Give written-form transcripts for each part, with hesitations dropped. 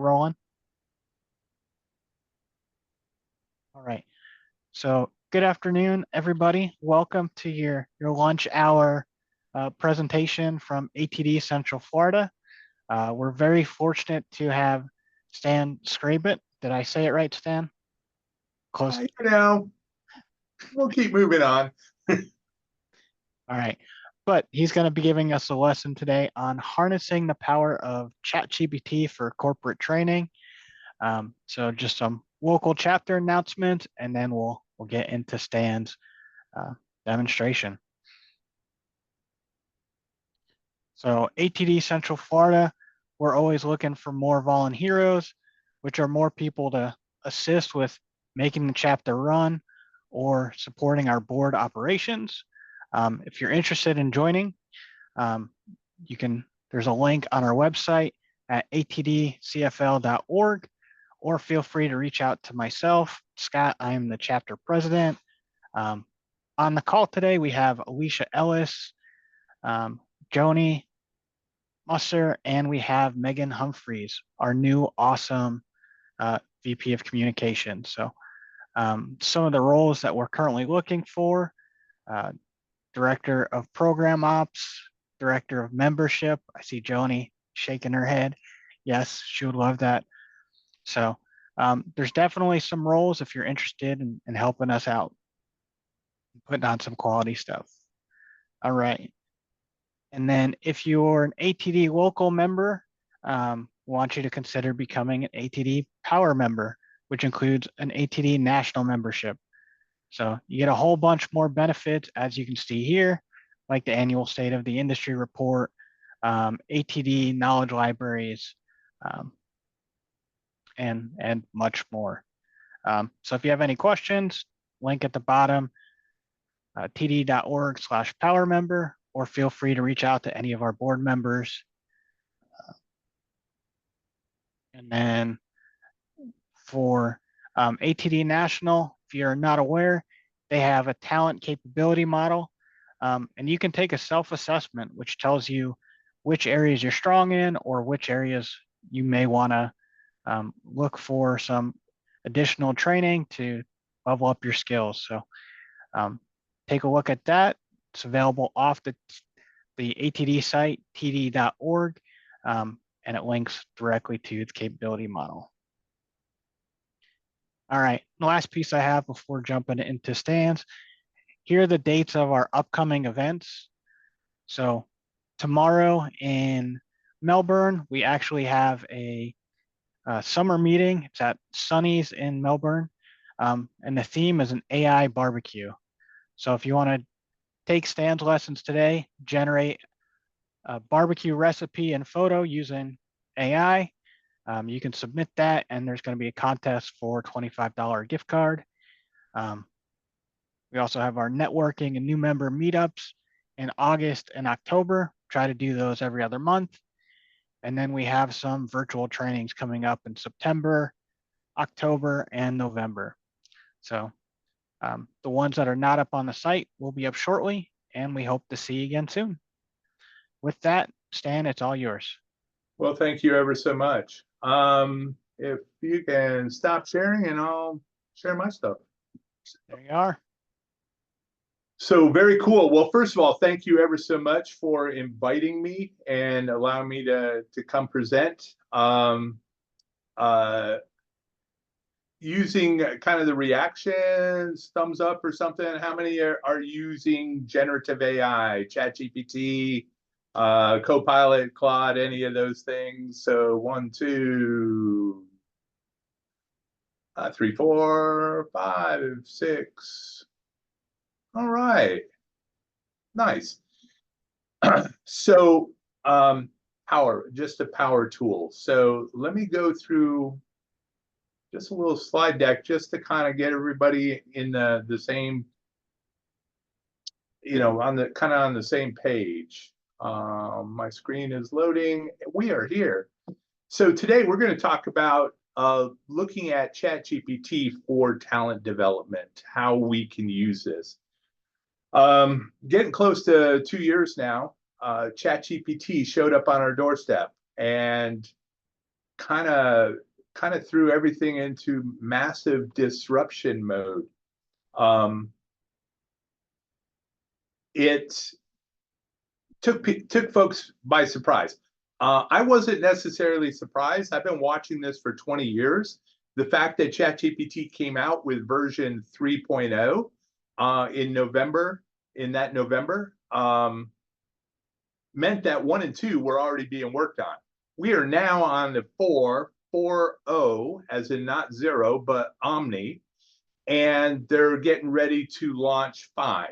rolling. All right. So good afternoon, everybody. Welcome to your lunch hour presentation from ATD Central Florida. We're very fortunate to have Stan Skrabut. Did I say it right, Stan? Close. We'll keep moving on. All right. But he's going to be giving us a lesson today on harnessing the power of ChatGPT for corporate training. So just some local chapter announcements, and then we'll get into Stan's demonstration. So ATD Central Florida, we're always looking for more volunteers, which are more people to assist with making the chapter run or supporting our board operations. If you're interested in joining, there's a link on our website at atdcfl.org, or feel free to reach out to myself, Scott. I am the chapter president. On the call today, we have Alicia Ellis, Joni Musser, and we have Megan Humphreys, our new awesome VP of Communications. So some of the roles that we're currently looking for, Director of Program Ops, Director of Membership. I see Joni shaking her head. Yes, she would love that. So there's definitely some roles if you're interested in helping us out, putting on some quality stuff. All right. And then if you're an ATD local member, want you to consider becoming an ATD Power member, which includes an ATD national membership. So you get a whole bunch more benefits, as you can see here, like the annual State of the Industry report, ATD knowledge libraries, and much more. So if you have any questions, link at the bottom, td.org/power member, or feel free to reach out to any of our board members. And then for ATD National, if you're not aware, they have a talent capability model. And you can take a self-assessment, which tells you which areas you're strong in or which areas you may want to look for some additional training to level up your skills. So take a look at that. It's available off the ATD site, td.org, and it links directly to the capability model. All right, the last piece I have before jumping into Stan's, here are the dates of our upcoming events. So tomorrow in Melbourne, we actually have a summer meeting. It's at Sunny's in Melbourne, and the theme is an AI barbecue. So if you want to take Stan's lessons today, generate a barbecue recipe and photo using AI, you can submit that, and there's going to be a contest for a $25 gift card. We also have our networking and new member meetups in August and October. Try to do those every other month. And then we have some virtual trainings coming up in September, October, and November. So the ones that are not up on the site will be up shortly, and we hope to see you again soon. With that, Stan, it's all yours. Well, thank you ever so much. If you can stop sharing, and I'll share my stuff. There you are. So very cool. Well, first of all, thank you ever so much for inviting me and allowing me to come present. Using kind of the reactions, thumbs up or something. How many are using generative AI, ChatGPT, Copilot, Claude, any of those things? So 1, 2, 3, 4, 5, 6. All right, nice. So just a power tool. So let me go through just a little slide deck just to kind of get everybody in the same, on the same page. My screen is loading. We are here. So today we're going to talk about looking at ChatGPT for talent development, how we can use this. Getting close to 2 years now, ChatGPT showed up on our doorstep, and kind of threw everything into massive disruption mode. It took folks by surprise. I wasn't necessarily surprised. I've been watching this for 20 years. The fact that ChatGPT came out with version 3.0 in November, meant that 1 and 2 were already being worked on. We are now on the 4.0, as in not 0, but Omni, and they're getting ready to launch 5.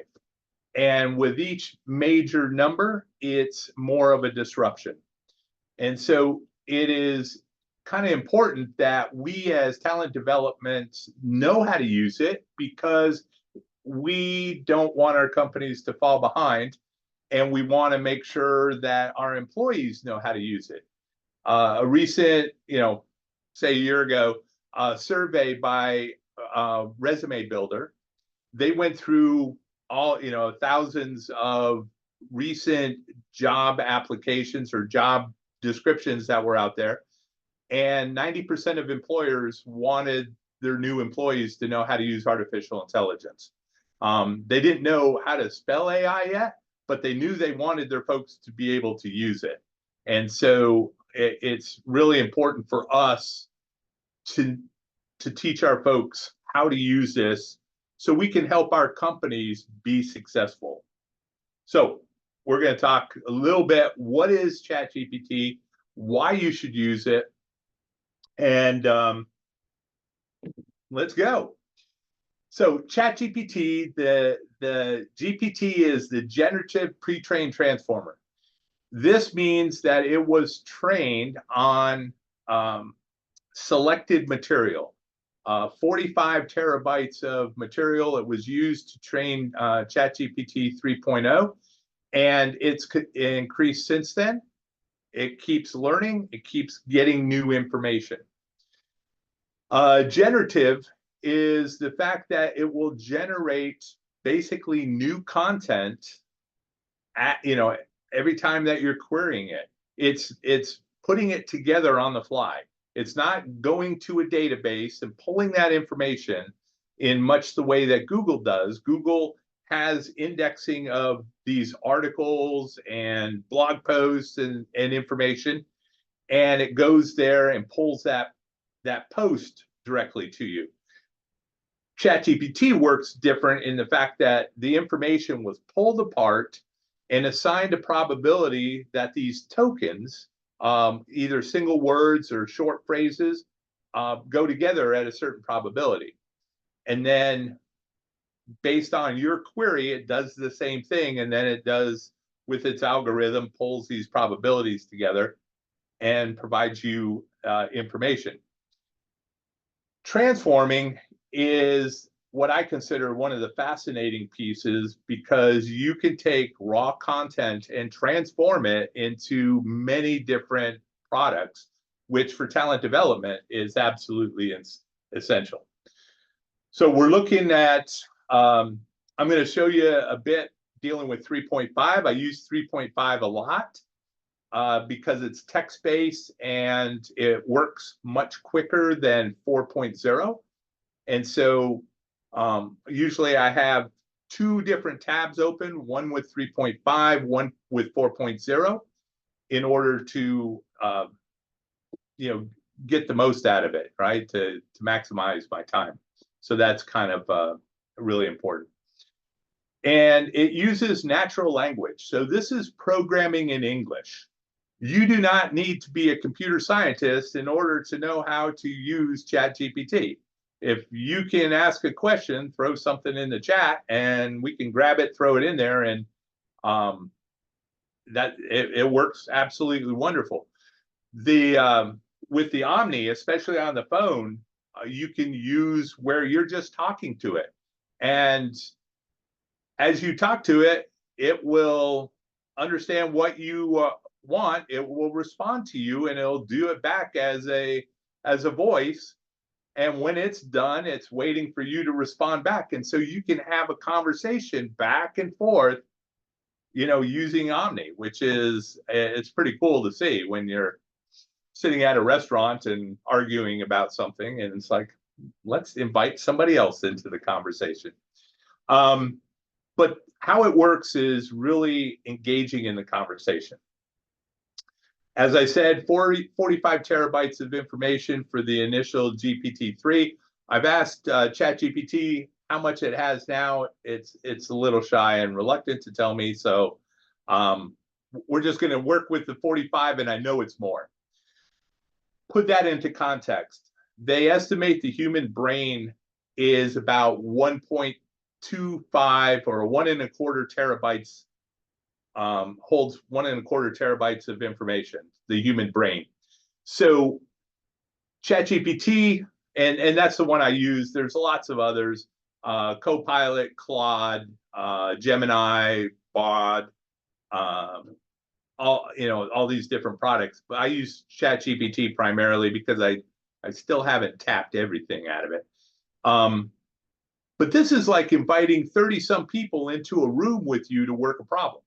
And with each major number, it's more of a disruption. And so it is kind of important that we as talent development know how to use it, because we don't want our companies to fall behind, and we want to make sure that our employees know how to use it. A recent, say a year ago, survey by Resume Builder, they went through all, thousands of recent job applications or job descriptions that were out there, and 90% of employers wanted their new employees to know how to use artificial intelligence. They didn't know how to spell AI yet, but they knew they wanted their folks to be able to use it. And so it's really important for us to teach our folks how to use this so we can help our companies be successful. So we're going to talk a little bit, what is ChatGPT, why you should use it, and let's go. So ChatGPT, the GPT is the generative pre-trained transformer. This means that it was trained on selected material, 45 terabytes of material. It was used to train ChatGPT 3.0, and it's increased since then. It keeps learning, it keeps getting new information. Generative is the fact that it will generate basically new content at, every time that you're querying it. It's putting it together on the fly. It's not going to a database and pulling that information in much the way that Google does. Google has indexing of these articles and blog posts and information, and it goes there and pulls that post directly to you. ChatGPT works different in the fact that the information was pulled apart and assigned a probability that these tokens, either single words or short phrases, go together at a certain probability. And then based on your query, it does the same thing, and then it does, with its algorithm, pulls these probabilities together and provides you information. Transforming is what I consider one of the fascinating pieces, because you can take raw content and transform it into many different products, which for talent development is absolutely essential. So we're looking at, I'm going to show you a bit dealing with 3.5. I use 3.5 a lot because it's text-based and it works much quicker than 4.0. And so usually I have 2 different tabs open, one with 3.5, one with 4.0, in order to get the most out of it, right? To maximize my time. So that's kind of really important. And it uses natural language. So this is programming in English. You do not need to be a computer scientist in order to know how to use ChatGPT. If you can ask a question, throw something in the chat, and we can grab it, throw it in there, and it works absolutely wonderful. With the Omni, especially on the phone, you can use where you're just talking to it, and as you talk to it, it will understand what you want. It will respond to you, and it'll do it back as a voice. And when it's done, it's waiting for you to respond back. And so you can have a conversation back and forth, using Omni, which is, it's pretty cool to see when you're sitting at a restaurant and arguing about something, and it's like, let's invite somebody else into the conversation. But how it works is really engaging in the conversation. As I said, 45 terabytes of information for the initial GPT-3. I've asked ChatGPT how much it has now. It's a little shy and reluctant to tell me. So we're just going to work with the 45, and I know it's more. Put that into context. They estimate the human brain is about 1.25 or 1.25 terabytes, holds 1.25 terabytes of information, the human brain. So ChatGPT, and that's the one I use. There's lots of others, Copilot, Claude, Gemini, Bard, all these different products. But I use ChatGPT primarily because I still haven't tapped everything out of it. But this is like inviting 30-some people into a room with you to work a problem,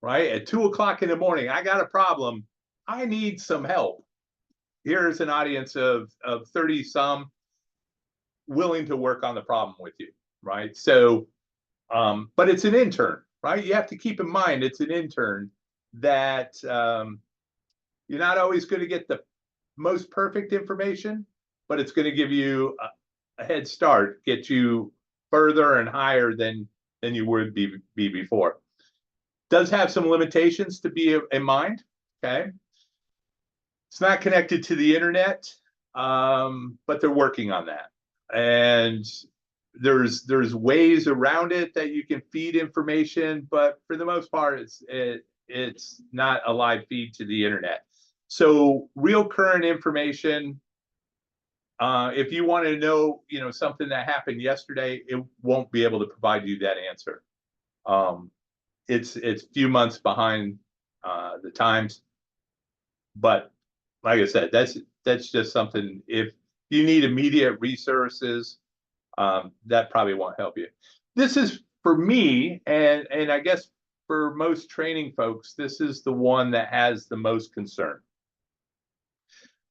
right? At 2 o'clock in the morning, I got a problem. I need some help. Here's an audience of 30-some willing to work on the problem with you, right? So, but it's an intern, right? You have to keep in mind it's an intern that you're not always going to get the most perfect information, but it's going to give you a head start, get you further and higher than you would be before. Does have some limitations to be in mind, okay? It's not connected to the internet, but they're working on that. And there's ways around it that you can feed information, but for the most part, it's not a live feed to the internet. So real current information, if you want to know, something that happened yesterday, it won't be able to provide you that answer. It's a few months behind the times, but like I said, that's just something. If you need immediate resources, that probably won't help you. This is for me, and I guess for most training folks, this is the one that has the most concern.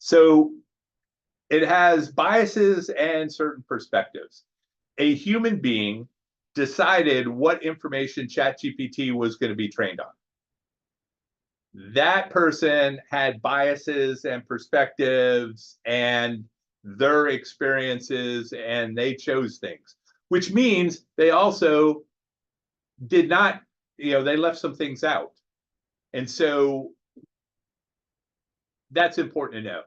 So it has biases and certain perspectives. A human being decided what information ChatGPT was going to be trained on. That person had biases and perspectives and their experiences, and they chose things, which means they also did not, they left some things out. And so that's important to know.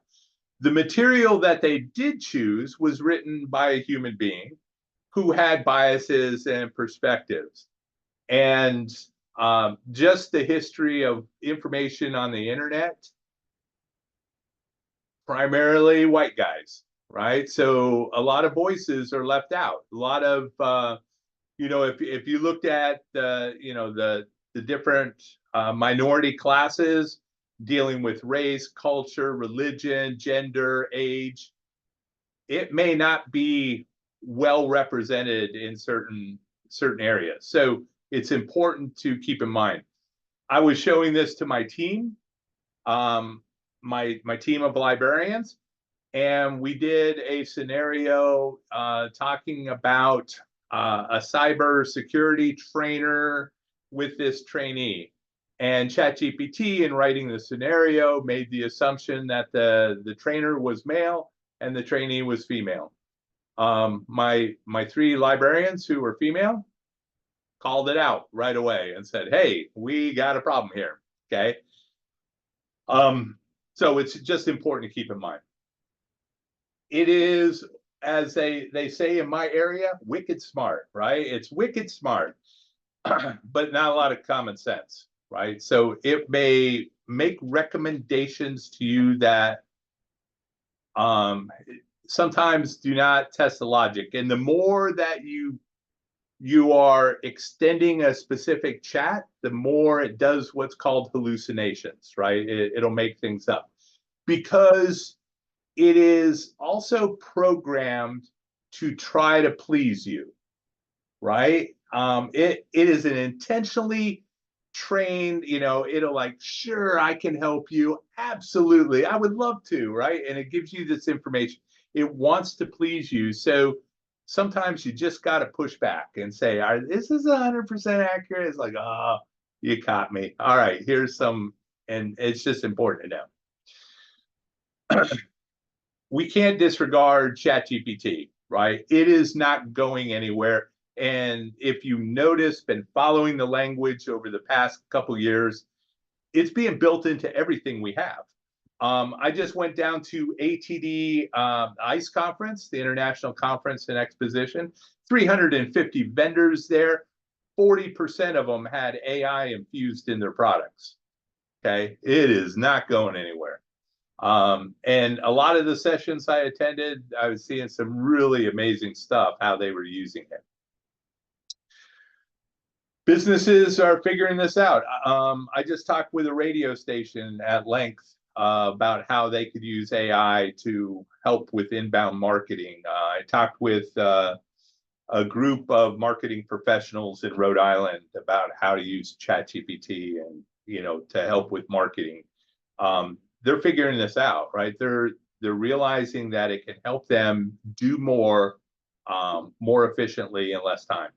The material that they did choose was written by a human being who had biases and perspectives. And just the history of information on the internet, primarily white guys, right? So a lot of voices are left out. A lot of, if you looked at the different minority classes dealing with race, culture, religion, gender, age, it may not be well represented in certain areas. So it's important to keep in mind. I was showing this to my team, my team of librarians, and we did a scenario talking about a cyber security trainer with this trainee. And ChatGPT, in writing the scenario, made the assumption that the trainer was male and the trainee was female. My 3 librarians who were female called it out right away and said, "Hey, we got a problem here." Okay. So it's just important to keep in mind. It is, as they say in my area, wicked smart, right? It's wicked smart, but not a lot of common sense, right? So it may make recommendations to you that sometimes do not test the logic. And the more that you are extending a specific chat, the more it does what's called hallucinations, right? It'll make things up because it is also programmed to try to please you, right? It is an intentionally trained, it'll like, sure, I can help you. Absolutely. I would love to, right? And it gives you this information. It wants to please you. So sometimes you just got to push back and say, this is 100% accurate. It's like, oh, you caught me. All right, here's some, and it's just important to know. We can't disregard ChatGPT, right? It is not going anywhere. And if you notice, been following the language over the past couple years, it's being built into everything we have. I just went down to ATD ICE conference, the International Conference and Exposition, 350 vendors there. 40% of them had AI infused in their products. Okay, it is not going anywhere. And a lot of the sessions I attended, I was seeing some really amazing stuff, how they were using it. Businesses are figuring this out. I just talked with a radio station at length about how they could use AI to help with inbound marketing. I talked with a group of marketing professionals in Rhode Island about how to use ChatGPT and to help with marketing. They're figuring this out, right? They're realizing that it can help them do more efficiently in less time.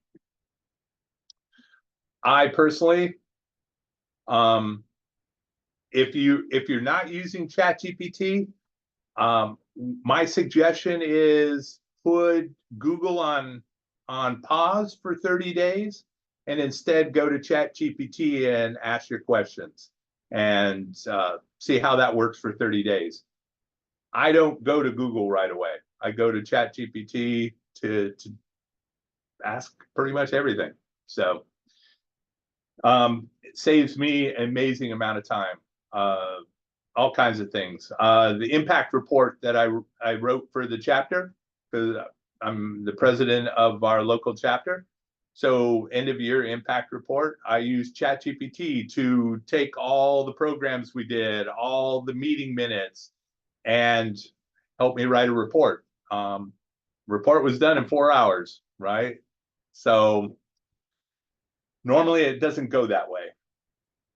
I personally, if you're not using ChatGPT, my suggestion is put Google on pause for 30 days and instead go to ChatGPT and ask your questions and see how that works for 30 days. I don't go to Google right away. I go to ChatGPT to ask pretty much everything. So it saves me an amazing amount of time. All kinds of things. The impact report that I wrote for the chapter, because I'm the president of our local chapter. So end of year impact report, I used ChatGPT to take all the programs we did, all the meeting minutes, and help me write a report. Report was done in 4 hours, right? So normally it doesn't go that way.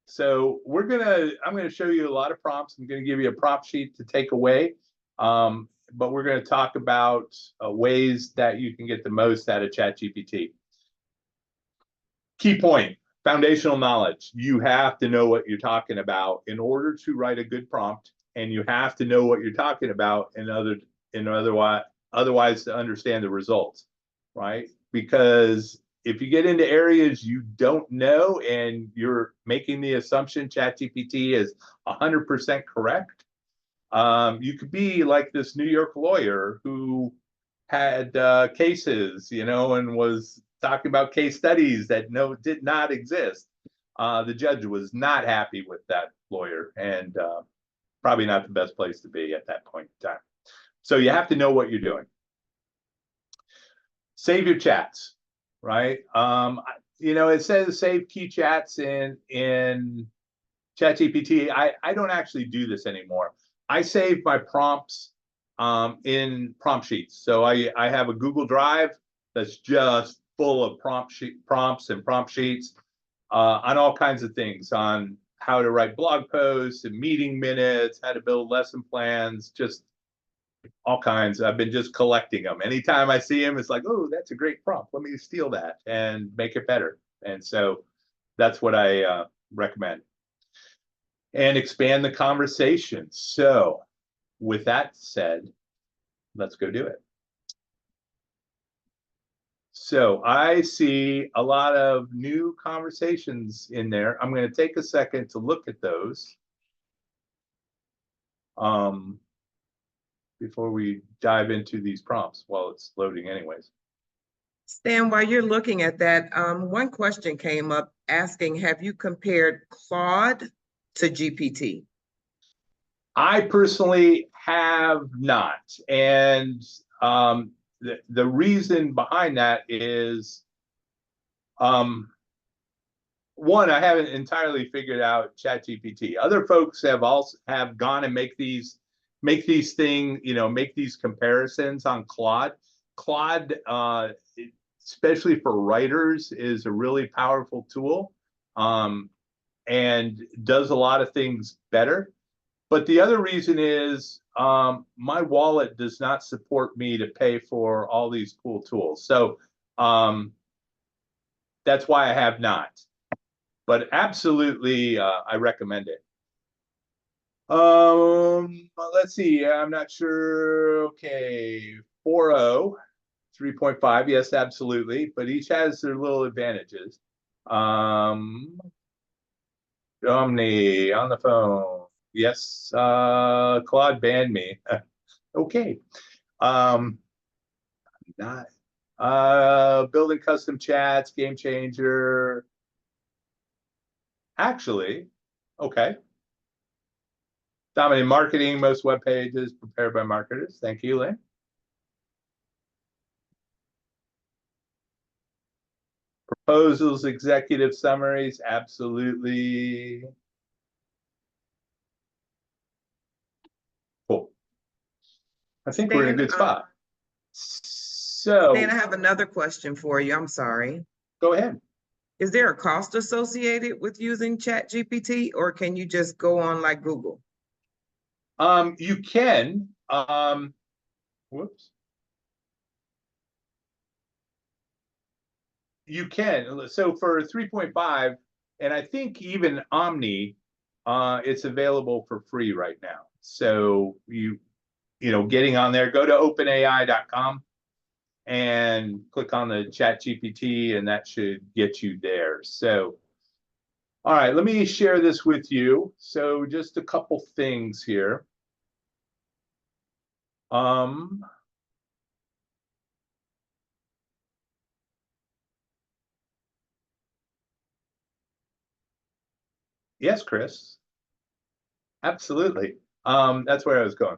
So I'm gonna show you a lot of prompts. I'm gonna give you a prompt sheet to take away, but we're gonna talk about ways that you can get the most out of ChatGPT. Key point, foundational knowledge. You have to know what you're talking about in order to write a good prompt, and you have to know what you're talking about otherwise to understand the results, right? Because if you get into areas you don't know and you're making the assumption ChatGPT is 100% correct, you could be like this New York lawyer who had cases, and was talking about case studies that did not exist. The judge was not happy with that lawyer, and probably not the best place to be at that point in time. So you have to know what you're doing. Save your chats, right? It says save key chats in ChatGPT. I don't actually do this anymore. I save my prompts in prompt sheets. So I have a Google Drive that's just full of prompts and prompt sheets on all kinds of things, on how to write blog posts and meeting minutes, how to build lesson plans, just all kinds. I've been just collecting them. Anytime I see them, it's like, oh, that's a great prompt. Let me steal that and make it better. And so that's what I recommend. And expand the conversation. So with that said, let's go do it. So I see a lot of new conversations in there. I'm going to take a second to look at those before we dive into these prompts while it's loading anyways. Stan, while you're looking at that, one question came up asking, have you compared Claude to GPT? I personally have not. And the reason behind that is, one, I haven't entirely figured out ChatGPT. Other folks have gone and make these comparisons on Claude. Claude, especially for writers, is a really powerful tool. and does a lot of things better. But the other reason is my wallet does not support me to pay for all these cool tools. So that's why I have not. But absolutely, I recommend it. Let's see. I'm not sure. Okay, 4.0, 3.5. Yes, absolutely. But each has their little advantages. Omni on the phone. Yes, Claude banned me. Okay. Not building custom chats, game changer. Actually, okay. Dominant marketing, most web pages prepared by marketers. Thank you, Lynn. Proposals, executive summaries, absolutely. Cool. I think we're in a good spot. So, Dan, I have another question for you. I'm sorry. Go ahead. Is there a cost associated with using ChatGPT, or can you just go on like Google? You can. Whoops. You can. So for 3.5, and I think even Omni, it's available for free right now. So getting on there, go to openai.com and click on the ChatGPT, and that should get you there. So, all right, let me share this with you. So just a couple things here. Yes, Chris. Absolutely. That's where I was going.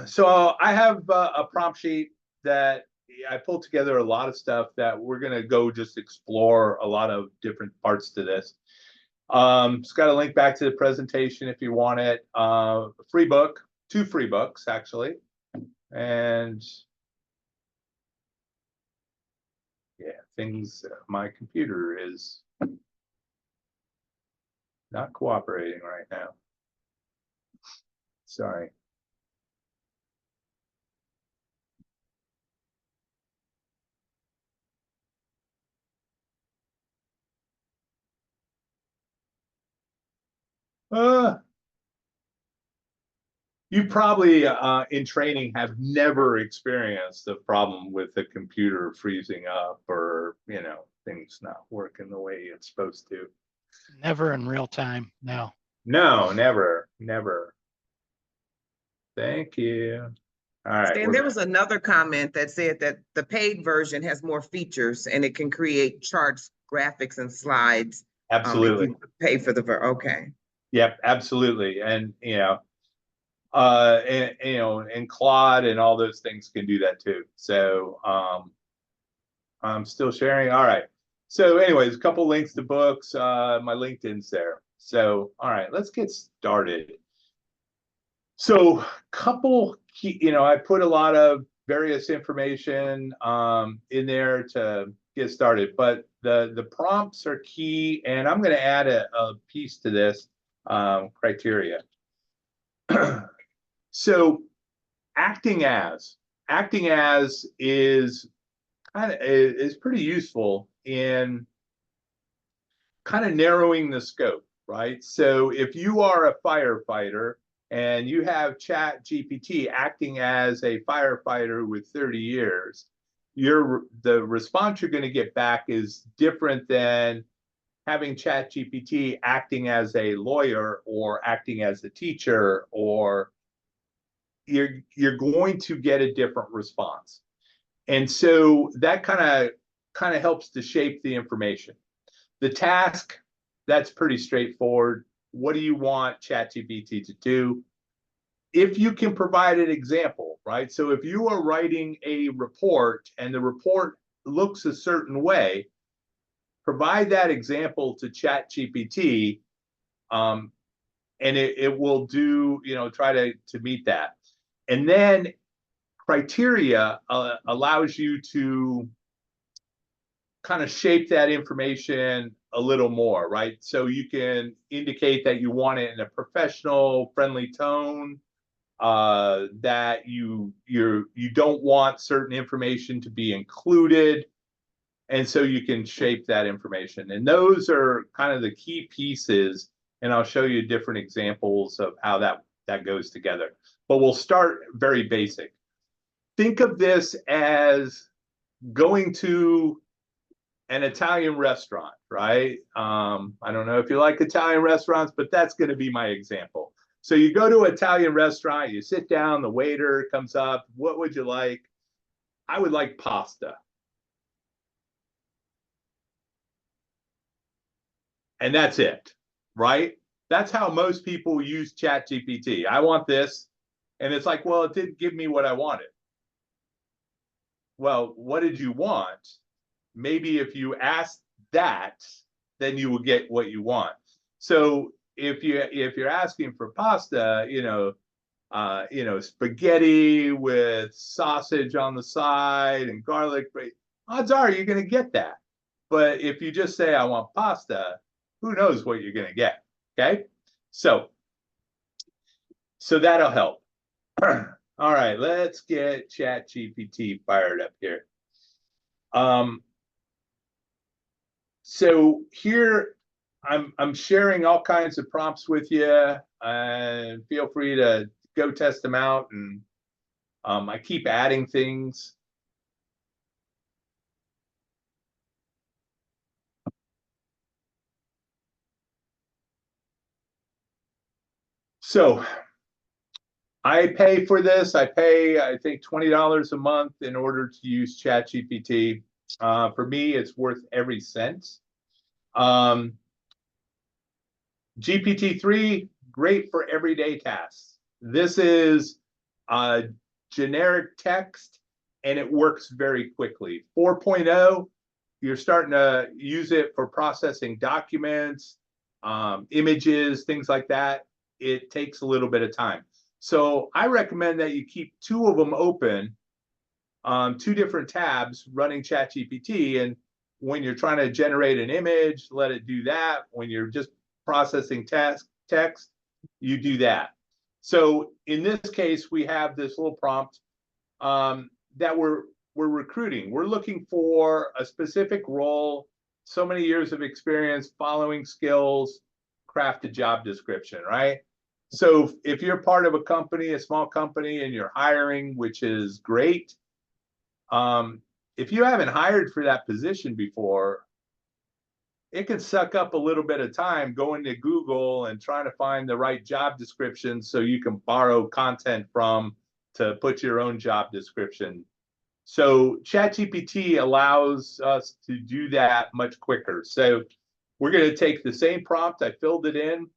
So I have a prompt sheet that I pulled together a lot of stuff that we're going to go just explore a lot of different parts to this. It's got a link back to the presentation if you want it. Free book, 2 free books actually. And yeah, my computer is not cooperating right now. Sorry. You probably in training have never experienced a problem with the computer freezing up or things not working the way it's supposed to. Never in real time. No. No, never. Thank you. All right. Stan, there was another comment that said that the paid version has more features and it can create charts, graphics, and slides. Absolutely. If you pay for the okay. Yep, absolutely. And and Claude and all those things can do that too. So I'm still sharing. All right. So anyways, a couple links to books. My LinkedIn's there. So all right, let's get started. So couple key, I put a lot of various information in there to get started, but the prompts are key, and I'm going to add a piece to this criteria. So acting as is pretty useful in kind of narrowing the scope, right? So if you are a firefighter and you have ChatGPT acting as a firefighter with 30 years, the response you're going to get back is different than having ChatGPT acting as a lawyer or acting as a teacher, or you're going to get a different response. And so that kind of helps to shape the information. The task, that's pretty straightforward. What do you want ChatGPT to do? If you can provide an example, right? So if you are writing a report and the report looks a certain way, provide that example to ChatGPT, and it will do, try to meet that. And then criteria allows you to kind of shape that information a little more, right? So you can indicate that you want it in a professional, friendly tone, that you don't want certain information to be included, and so you can shape that information. And those are kind of the key pieces, and I'll show you different examples of how that goes together. But we'll start very basic. Think of this as going to an Italian restaurant, right? I don't know if you like Italian restaurants, but that's going to be my example. So you go to an Italian restaurant, you sit down, the waiter comes up. What would you like? I would like pasta. And that's it, right? That's how most people use ChatGPT. I want this. And it's like, well, it didn't give me what I wanted. Well, what did you want? Maybe if you asked that, then you will get what you want. So if you're asking for pasta, spaghetti with sausage on the side and garlic, odds are you're going to get that. But if you just say I want pasta, who knows what you're going to get? Okay, so that'll help. All right, let's get ChatGPT fired up here. So here I'm sharing all kinds of prompts with you, and feel free to go test them out. And I keep adding things. So I pay for this. I pay, I think, $20 a month in order to use ChatGPT. For me, it's worth every cent. GPT-3, great for everyday tasks. This is generic text, and it works very quickly. 4.0, you're starting to use it for processing documents, images, things like that. It takes a little bit of time. So I recommend that you keep two of them open, two different tabs running ChatGPT. And when you're trying to generate an image, let it do that. When you're just processing text, you do that. So in this case, we have this little prompt that we're recruiting. We're looking for a specific role, so many years of experience, following skills, craft a job description, right? So if you're part of a company, a small company, and you're hiring, which is great, if you haven't hired for that position before, it can suck up a little bit of time going to Google and trying to find the right job description so you can borrow content from to put your own job description. So ChatGPT allows us to do that much quicker. So we're going to take the same prompt. I filled it in.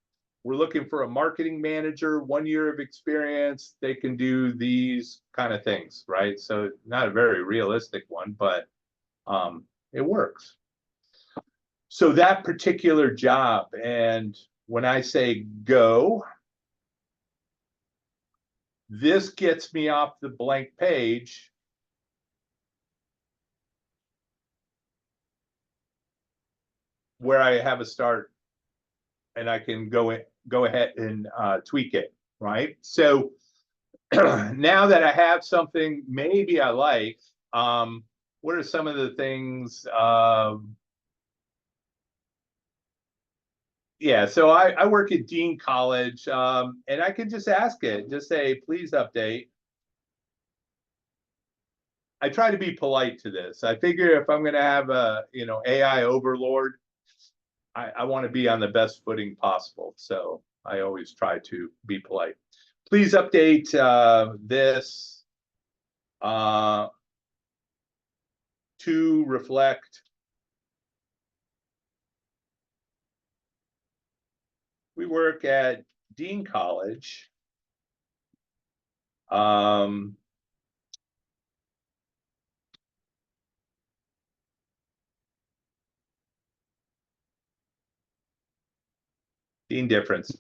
We're looking for a marketing manager, 1 year of experience. They can do these kind of things, right? So not a very realistic one, but it works. So that particular job, and when I say go, this gets me off the blank page where I have a start, and I can go ahead and tweak it, right? So now that I have something maybe I like, what are some of the things? Yeah, so I work at Dean College, and I can just ask it, just say, please update. I try to be polite to this. I figure if I'm going to have a AI overlord, I want to be on the best footing possible. So I always try to be polite. Please update this to reflect. We work at Dean College. Dean difference.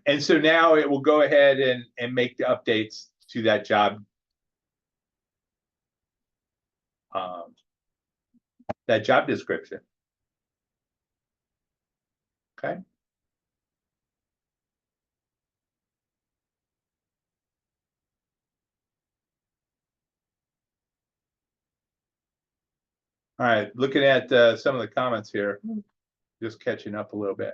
And so now it will go ahead and make the updates to that job description. Okay. All right, looking at some of the comments here, just catching up a little bit.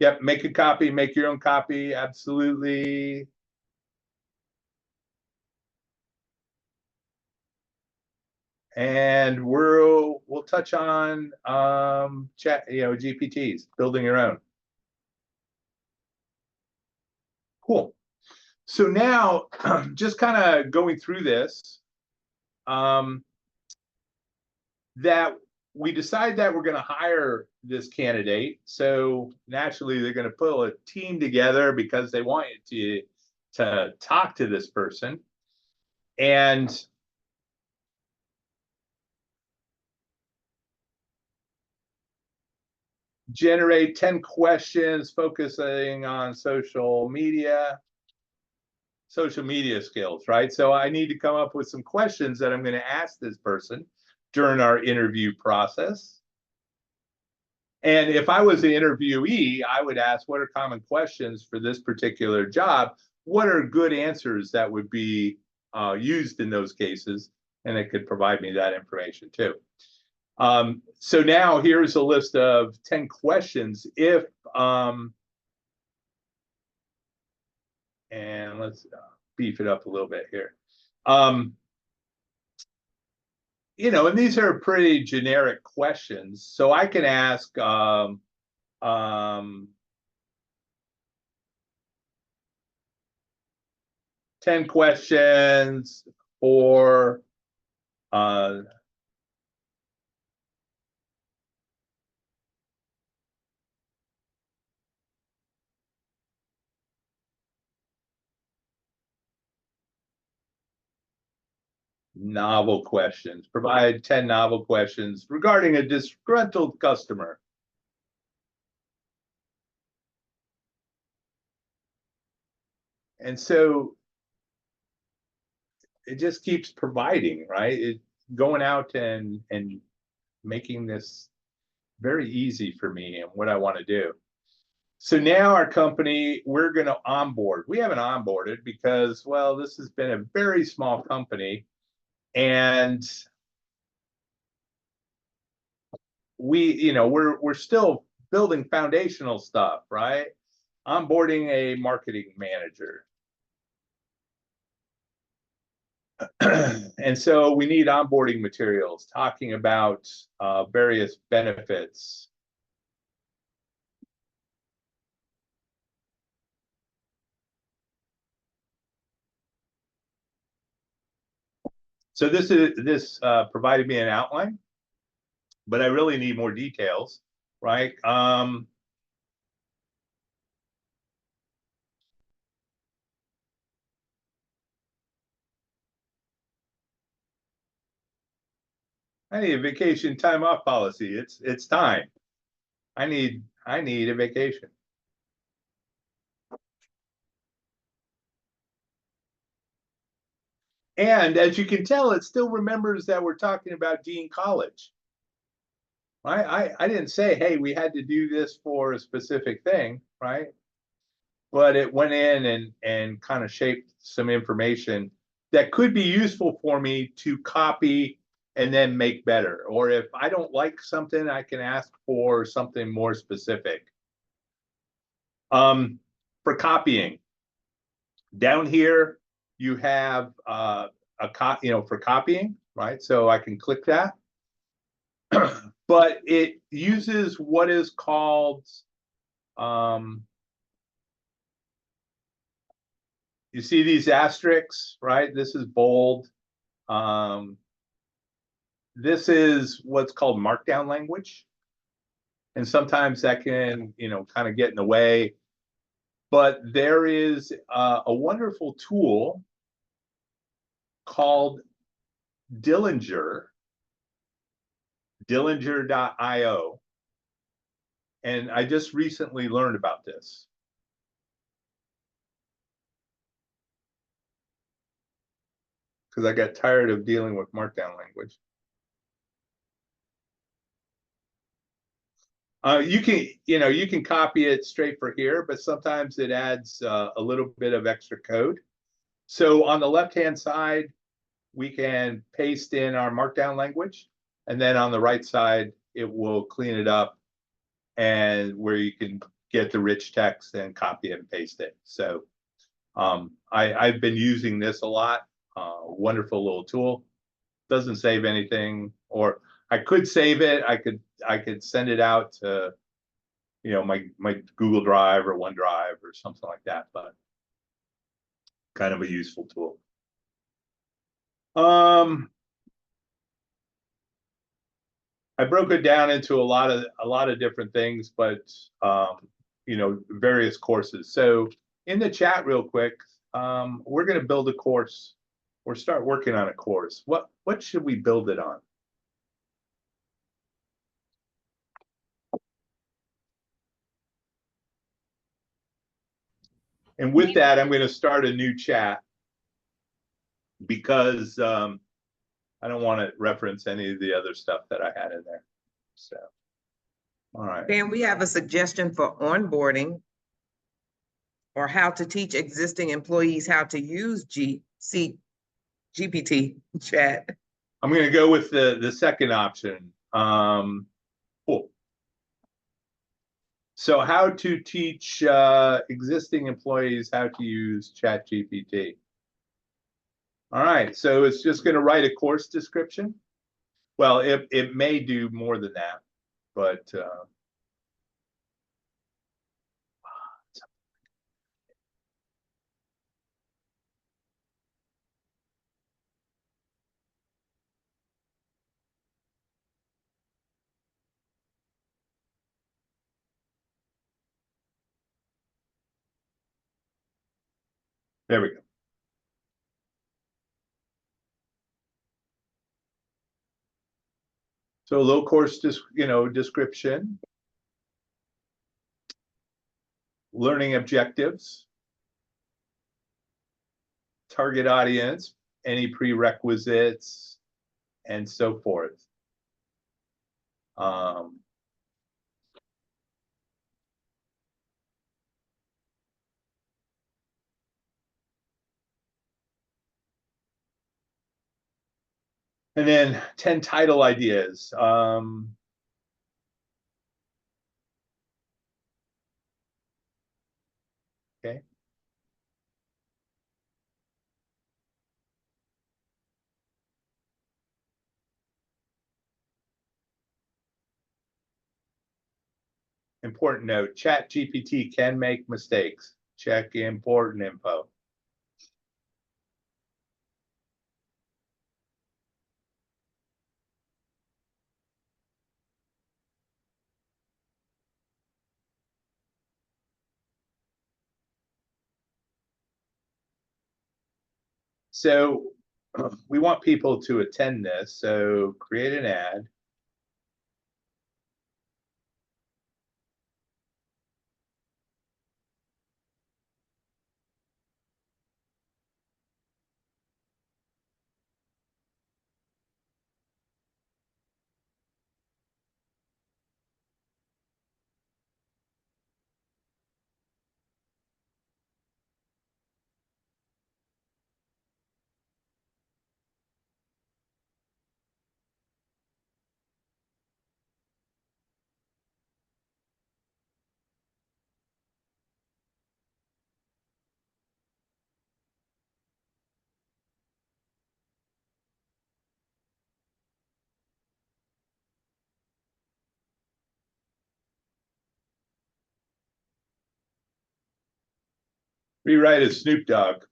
Yep, make a copy, make your own copy, absolutely. And we'll touch on GPTs, building your own. Cool. So now, just kind of going through this, that we decide that we're going to hire this candidate. So naturally, they're going to pull a team together because they want you to talk to this person. And generate 10 questions focusing on social media skills, right? So I need to come up with some questions that I'm going to ask this person during our interview process. And if I was the interviewee, I would ask, what are common questions for this particular job? What are good answers that would be used in those cases? And it could provide me that information too. So now here's a list of 10 questions. And let's beef it up a little bit here. And these are pretty generic questions. So I can ask, 10 questions for novel questions. Provide 10 novel questions regarding a disgruntled customer. And so it just keeps providing, right? Going out and making this very easy for me and what I want to do. So now our company, we're going to onboard. We haven't onboarded because, well, this has been a very small company, and we're still building foundational stuff, right? Onboarding a marketing manager. And so we need onboarding materials talking about various benefits. So this provided me an outline, but I really need more details, right? I need a vacation time off policy. It's time. I need a vacation. And as you can tell, it still remembers that we're talking about Dean College. I didn't say, hey, we had to do this for a specific thing, right? But it went in and kind of shaped some information that could be useful for me to copy and then make better. Or if I don't like something, I can ask for something more specific. For copying, down here you have for copying, right? So I can click that. But it uses what is called you see these asterisks, right? This is bold. This is what's called markdown language. And sometimes that can, kind of get in the way. But there is a wonderful tool called Dillinger.io. And I just recently learned about this. Because I got tired of dealing with markdown language. You can copy it straight for here, but sometimes it adds a little bit of extra code. So on the left-hand side, we can paste in our markdown language, and then on the right side, it will clean it up and where you can get the rich text and copy and paste it. So I've been using this a lot. Wonderful little tool. Doesn't save anything, or I could save it. I could send it out to, my Google Drive or OneDrive or something like that, but kind of a useful tool. I broke it down into a lot of different things, but various courses. So in the chat real quick, we're going to build a course or start working on a course. What should we build it on? And with that, I'm going to start a new chat because I don't want to reference any of the other stuff that I had in there. So, all right. Dan, we have a suggestion for onboarding or how to teach existing employees how to use GPT chat. I'm going to go with the second option. Cool. So how to teach existing employees how to use ChatGPT. All right, so it's just going to write a course description. Well, it may do more than that, but there we go. So a little course description, learning objectives, target audience, any prerequisites, and so forth. And then 10 title ideas. Okay. Important note, ChatGPT can make mistakes. Check important info. So we want people to attend this. So create an ad. Rewrite as Snoop Dogg.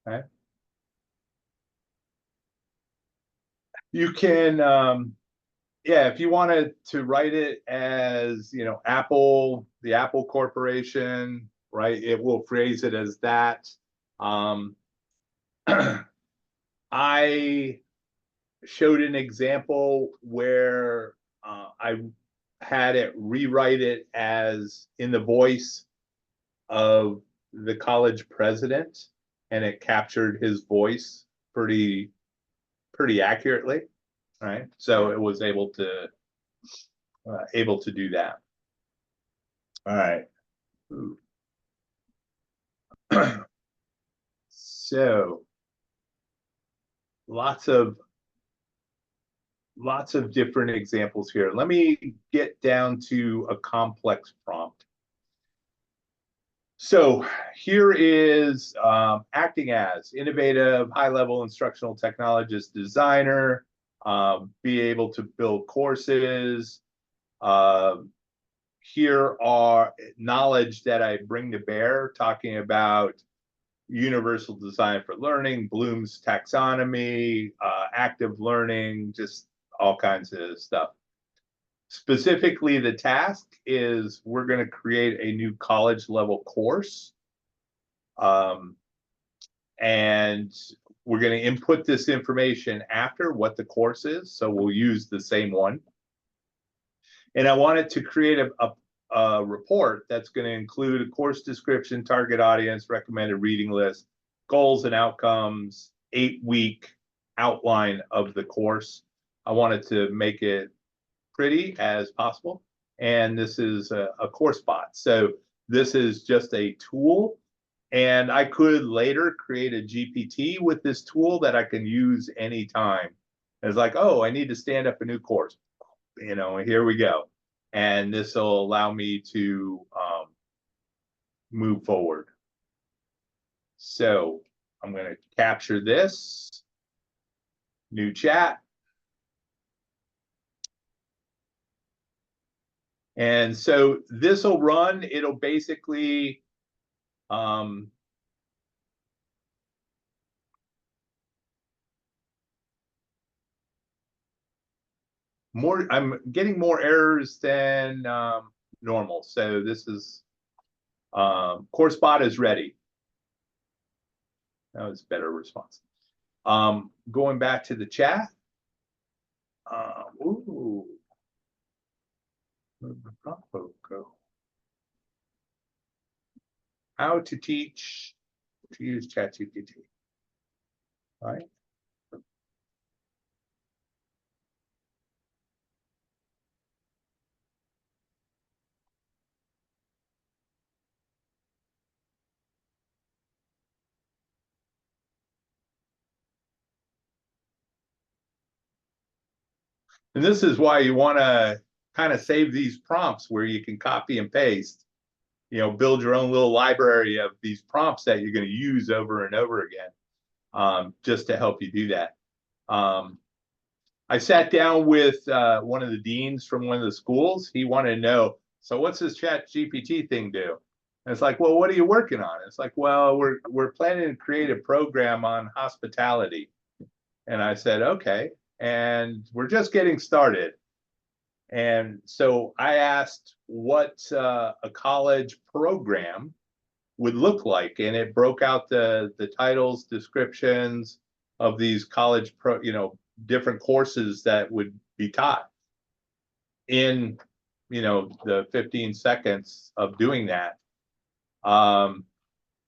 Okay. You can, yeah, if you wanted to write it as, Apple, the Apple Corporation, right? It will phrase it as that. I showed an example where I had it rewrite it as in the voice of the college president, and it captured his voice pretty accurately, right? So it was able to do that. All right. So lots of different examples here. Let me get down to a complex prompt. So here is acting as innovative, high-level instructional technologist designer, be able to build courses. Here are knowledge that I bring to bear, talking about universal design for learning, Bloom's taxonomy, active learning, just all kinds of stuff. Specifically, the task is we're going to create a new college level course. And we're going to input this information after what the course is. So we'll use the same one. And I wanted to create a report that's going to include a course description, target audience, recommended reading list, goals and outcomes, 8-week outline of the course. I wanted to make it pretty as possible. And this is a course bot. So this is just a tool. And I could later create a GPT with this tool that I can use anytime. It's like, oh, I need to stand up a new course. You know, here we go. And this will allow me to move forward. So I'm going to capture this new chat. And so this will run, it'll basically I'm getting more errors than normal. So this is course bot is ready. That was better response. Going back to the chat. Ooh. How to teach to use ChatGPT. All right. And this is why you want to kind of save these prompts where you can copy and paste, you know, build your own little library of these prompts that you're going to use over and over again, just to help you do that. I sat down with one of the deans from one of the schools. He wanted to know, so what's this ChatGPT thing do? And it's like, well, what are you working on? It's like, well, we're planning to create a program on hospitality. And I said, okay. And we're just getting started. And so I asked what a college program would look like, and it broke out the titles, descriptions of these college different courses that would be taught in the 15 seconds of doing that. And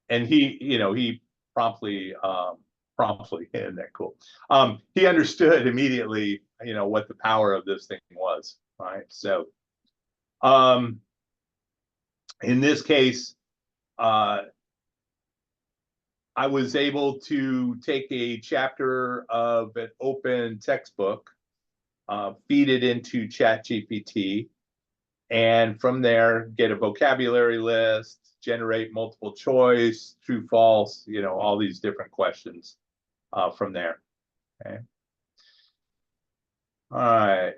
he promptly isn't that cool? He understood immediately, what the power of this thing was, right? So, in this case, I was able to take a chapter of an open textbook, feed it into ChatGPT, and from there get a vocabulary list, generate multiple choice, true, false, all these different questions from there. Okay. All right.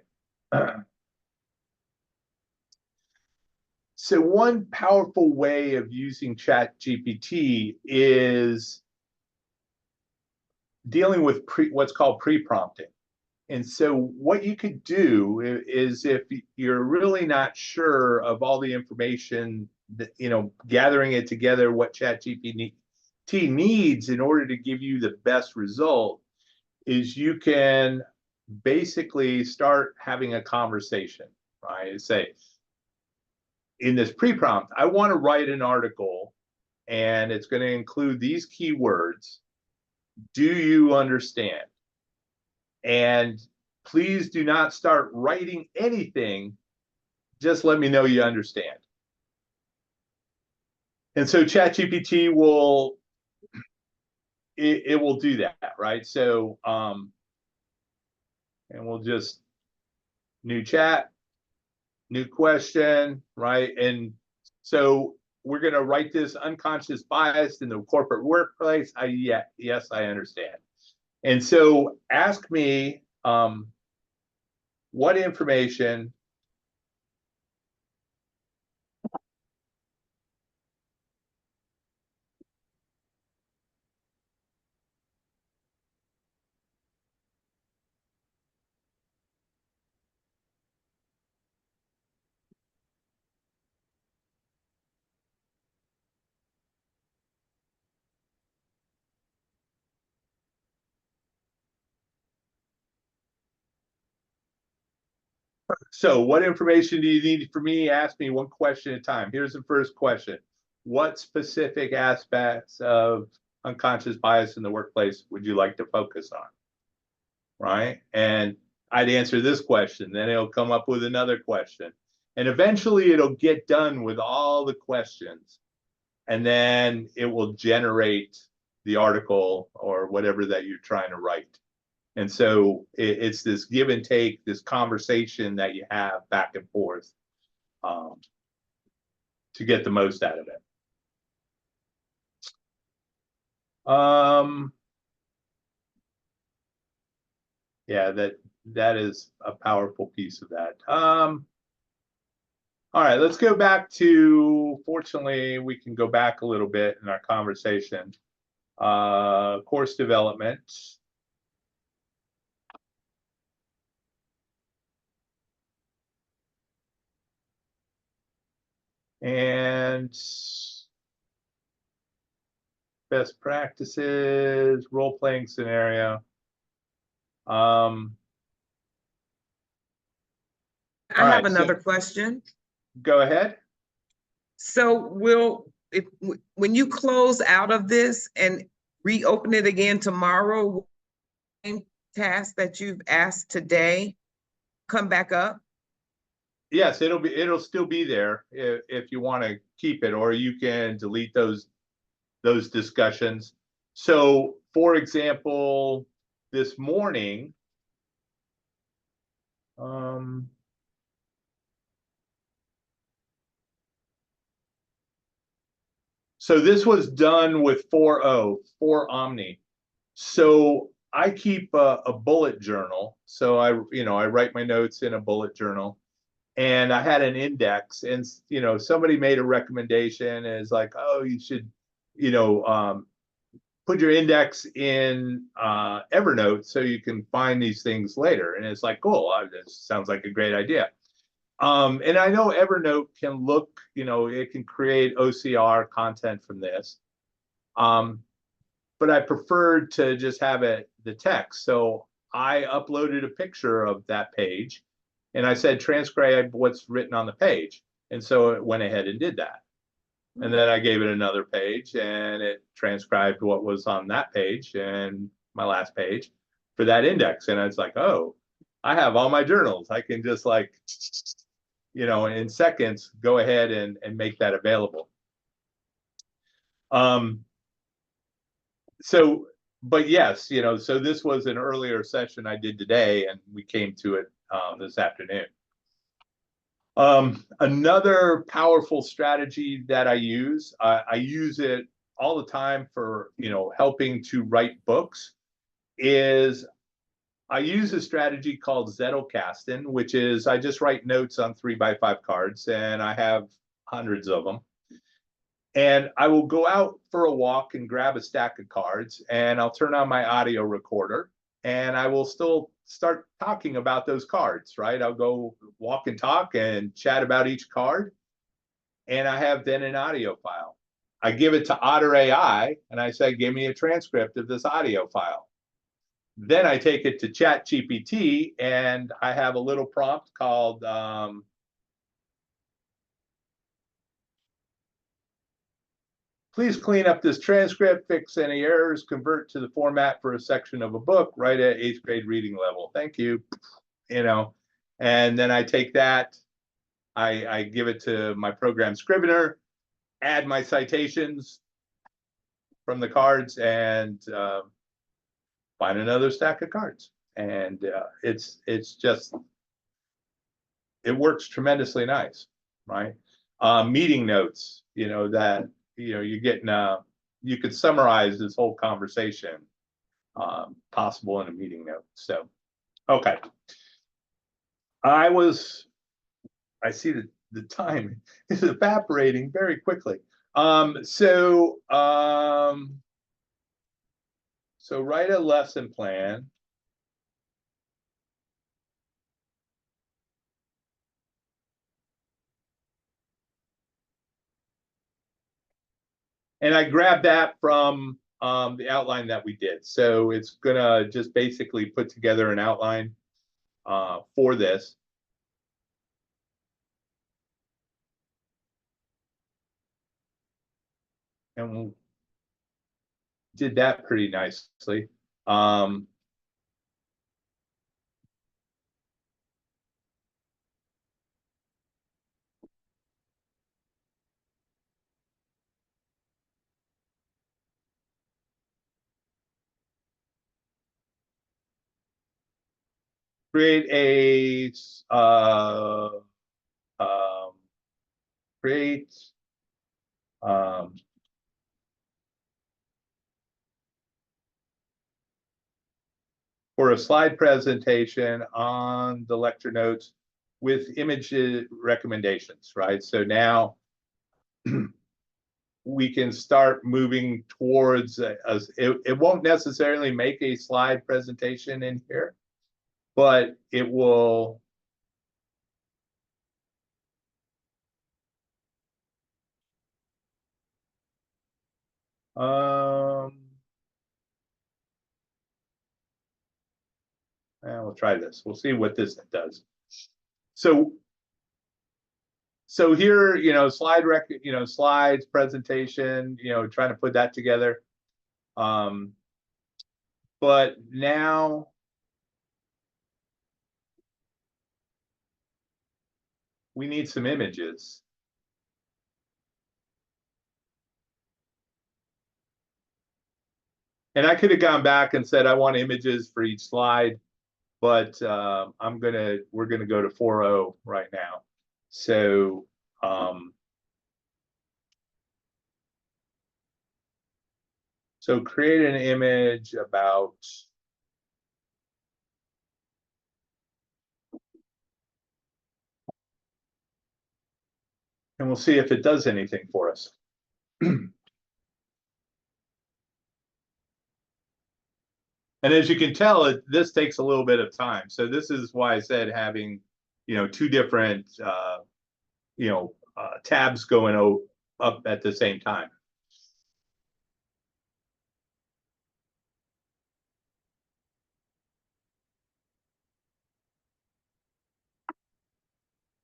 So one powerful way of using ChatGPT is dealing with what's called pre-prompting. And so what you could do is, if you're really not sure of all the information that, gathering it together, what ChatGPT needs in order to give you the best result, is you can basically start having a conversation. right? You say, in this pre-prompt, I want to write an article and it's going to include these keywords. Do you understand? And please do not start writing anything. Just let me know you understand. And so ChatGPT will, it will do that, right? So, and we'll just new chat, new question, right? And so we're going to write this unconscious bias in the corporate workplace. Yes, I understand. And so ask me what information So what information do you need from me? Ask me one question at a time. Here's the first question. What specific aspects of unconscious bias in the workplace would you like to focus on? Right? And I'd answer this question, then it'll come up with another question. And eventually it'll get done with all the questions. And then it will generate the article or whatever that you're trying to write. And so it's this give and take, this conversation that you have back and forth to get the most out of it. Yeah, that is a powerful piece of that. All right, let's go back to, fortunately, we can go back a little bit in our conversation. Course development. And best practices, role-playing scenario. I have another question. Go ahead. So when you close out of this and reopen it again tomorrow, same task that you've asked today come back up? Yes, it'll still be there if you want to keep it, or you can delete those discussions. So, for example, this morning, so this was done with 4.0, 4 Omni. So I keep a bullet journal. So I write my notes in a bullet journal, and I had an index, and somebody made a recommendation, and it's like, oh, you should, put your index in Evernote so you can find these things later. And it's like, cool, that sounds like a great idea. And I know Evernote can look, it can create OCR content from this. But I preferred to just have the text. So I uploaded a picture of that page and I said, transcribe what's written on the page. And so it went ahead and did that. And then I gave it another page and it transcribed what was on that page and my last page for that index. And I was like, oh, I have all my journals. I can just in seconds, go ahead and make that available. But yes, so this was an earlier session I did today and we came to it this afternoon. Another powerful strategy that I use it all the time for, helping to write books, is I use a strategy called Zettelkasten, which is I just write notes on 3x5 cards, and I have hundreds of them. And I will go out for a walk and grab a stack of cards, and I'll turn on my audio recorder, and I will still start talking about those cards, right? I'll go walk and talk and chat about each card. And I have then an audio file. I give it to Otter AI and I say, give me a transcript of this audio file. Then I take it to ChatGPT, and I have a little prompt called please clean up this transcript, fix any errors, convert to the format for a section of a book, right at 8th grade reading level. Thank you. You know, and then I take that, I give it to my program scrivener, add my citations from the cards, and find another stack of cards. And it's just, it works tremendously nice, right? Meeting notes, that you're getting you could summarize this whole conversation possible in a meeting note. So okay, I see the time is evaporating very quickly. So write a lesson plan. And I grabbed that from the outline that we did. So it's gonna just basically put together an outline for this. And we did that pretty nicely. Create a create for a slide presentation on the lecture notes with image recommendations, right? So now we can start moving towards it won't necessarily make a slide presentation in here, but it will and we'll try this. We'll see what this does. So here, slides, presentation, trying to put that together. But now we need some images. And I could have gone back and said, I want images for each slide, but we're gonna go to 4.0 right now. So so create an image about and we'll see if it does anything for us. And as you can tell, this takes a little bit of time. So this is why I said having, two different, tabs going up at the same time.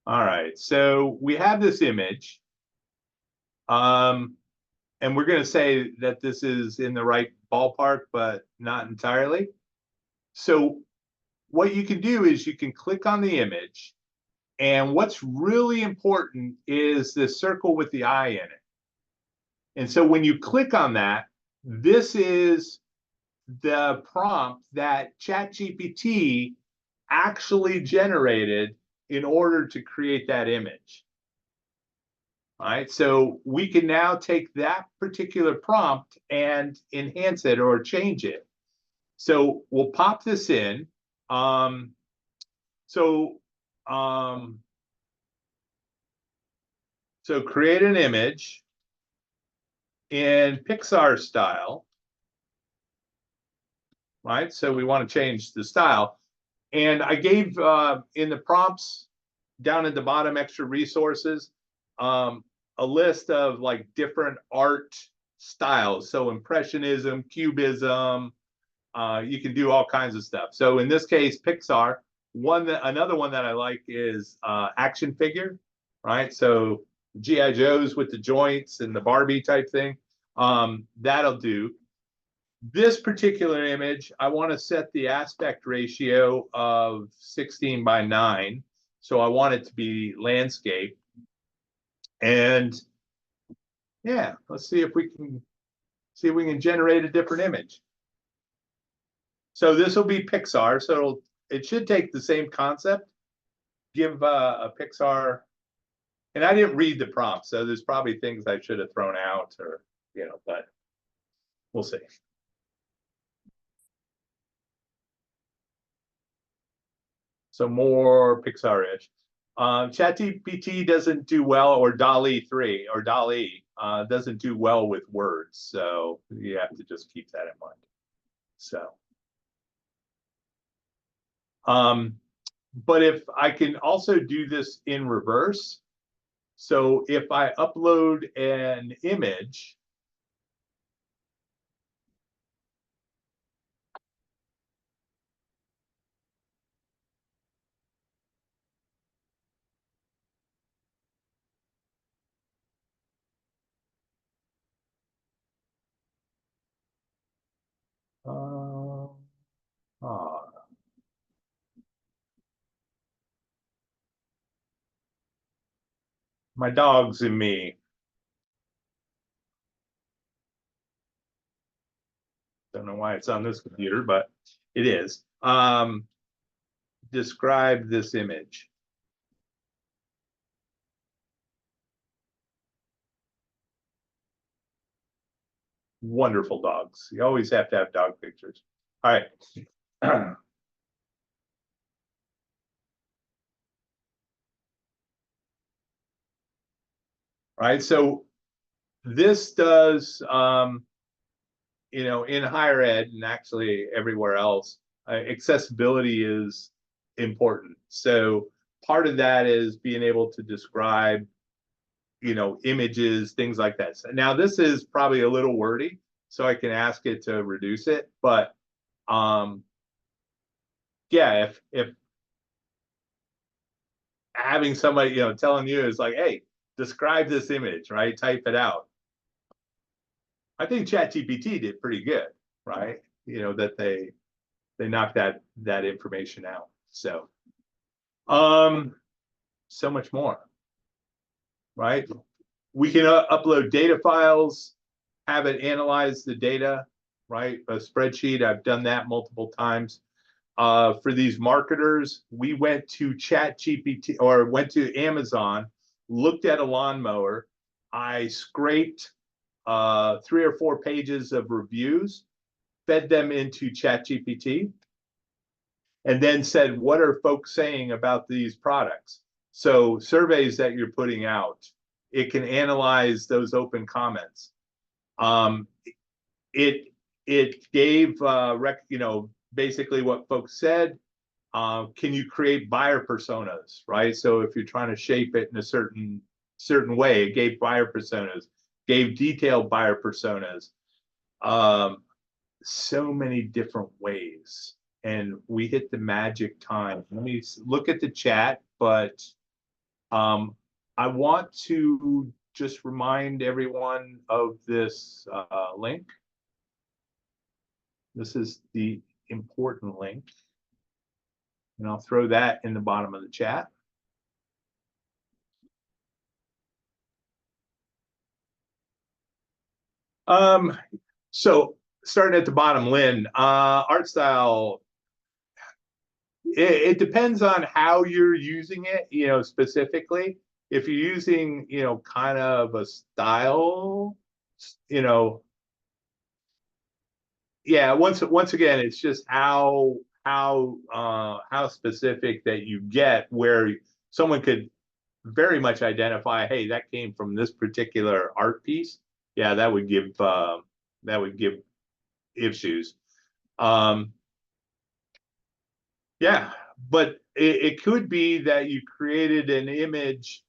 All right, so we have this image. And we're going to say that this is in the right ballpark, but not entirely. So what you can do is you can click on the image. And what's really important is this circle with the eye in it. And so when you click on that, this is the prompt that ChatGPT actually generated in order to create that image. All right, so we can now take that particular prompt and enhance it or change it. So we'll pop this in. So create an image in Pixar style, right? So we want to change the style. And I gave in the prompts down at the bottom, extra resources, a list of like different art styles. So Impressionism, Cubism, You can do all kinds of stuff. So in this case, Pixar. Another one that I like is action figure, right? So GI Joes with the joints and the Barbie type thing. That'll do. This particular image, I want to set the aspect ratio of 16:9. So I want it to be landscape. And yeah, let's see if we can generate a different image. So this will be Pixar. So it should take the same concept, give a Pixar, and I didn't read the prompt, so there's probably things I should have thrown out, or but we'll see. So more Pixar-ish. ChatGPT doesn't do well, or DALL-E 3 or DALL-E doesn't do well with words, so you have to just keep that in mind. So, but if I can also do this in reverse, so if I upload an image, my dogs and me. Don't know why it's on this computer, but it is. Describe this image. Wonderful dogs. You always have to have dog pictures. All right. All right. So this does, in higher ed and actually everywhere else, accessibility is important. So part of that is being able to describe, images, things like that. So now this is probably a little wordy, so I can ask it to reduce it. But yeah, if having somebody, telling you is like, hey, describe this image, right? Type it out. I think ChatGPT did pretty good, right? That they knocked that information out. So, so much more, right? We can upload data files, have it analyze the data, right? A spreadsheet. I've done that multiple times. For these marketers, we went to ChatGPT or went to Amazon, looked at a lawnmower. I scraped 3 or 4 pages of reviews, fed them into ChatGPT, and then said, what are folks saying about these products? So surveys that you're putting out, it can analyze those open comments. It gave basically what folks said. Can you create buyer personas, right? So if you're trying to shape it in a certain way, it gave buyer personas, gave detailed buyer personas, so many different ways. And we hit the magic time. Let me look at the chat, but I want to just remind everyone of this link. This is the important link. And I'll throw that in the bottom of the chat. So starting at the bottom, Lynn, art style, it depends on how you're using it, specifically. If you're using, kind of a style, yeah, once again, it's just how specific that you get, where someone could very much identify, hey, that came from this particular art piece. Yeah, that would give issues. Yeah, but it could be that you created an image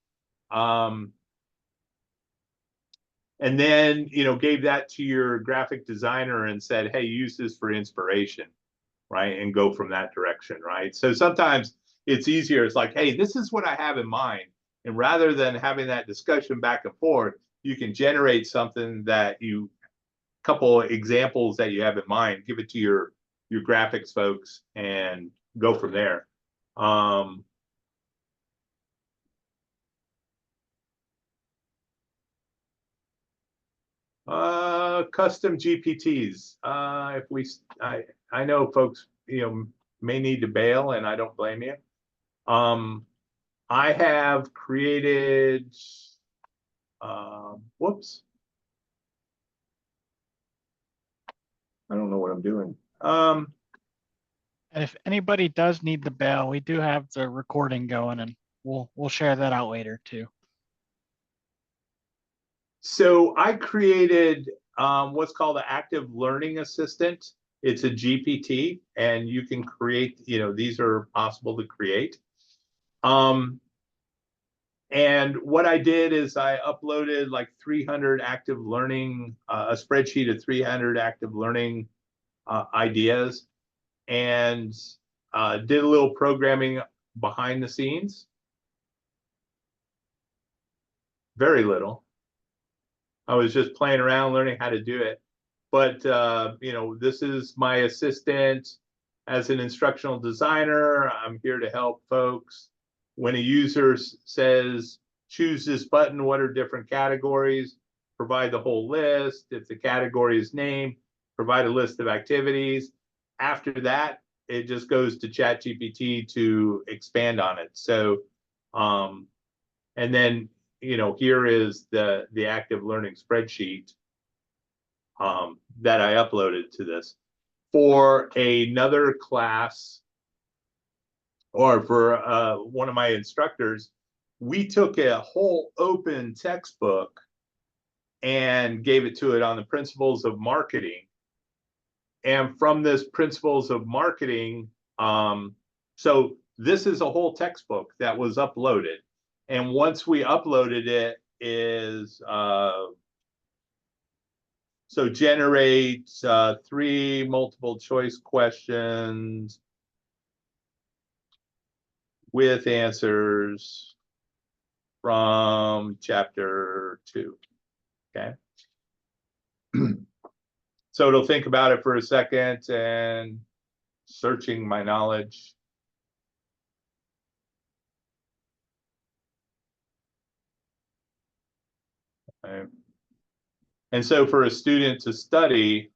and then, gave that to your graphic designer and said, hey, use this for inspiration, right? And go from that direction, right? So sometimes it's easier. It's like, hey, this is what I have in mind. And rather than having that discussion back and forth, you can generate something that couple examples that you have in mind, give it to your graphics folks and go from there. Custom GPTs. I know folks, may need to bail, and I don't blame you. I have created, whoops. I don't know what I'm doing. And if anybody does need the bail, we do have the recording going, and we'll share that out later too. So I created what's called an active learning assistant. It's a GPT, and you can create, these are possible to create. And what I did is I uploaded like 300 active learning, a spreadsheet of 300 active learning ideas, and did a little programming behind the scenes. Very little. I was just playing around, learning how to do it. But, this is my assistant as an instructional designer. I'm here to help folks. When a user says, choose this button, what are different categories? Provide the whole list. If the category is named, provide a list of activities. After that, it just goes to ChatGPT to expand on it. So, and then, here is the active learning spreadsheet that I uploaded to this. For another class, or for one of my instructors, we took a whole open textbook and gave it to it on the principles of marketing. And from this principles of marketing, so this is a whole textbook that was uploaded. And once we uploaded it, is so generate 3 multiple choice questions with answers from chapter 2. Okay. So it'll think about it for a second, and searching my knowledge. Okay. And so for a student to study,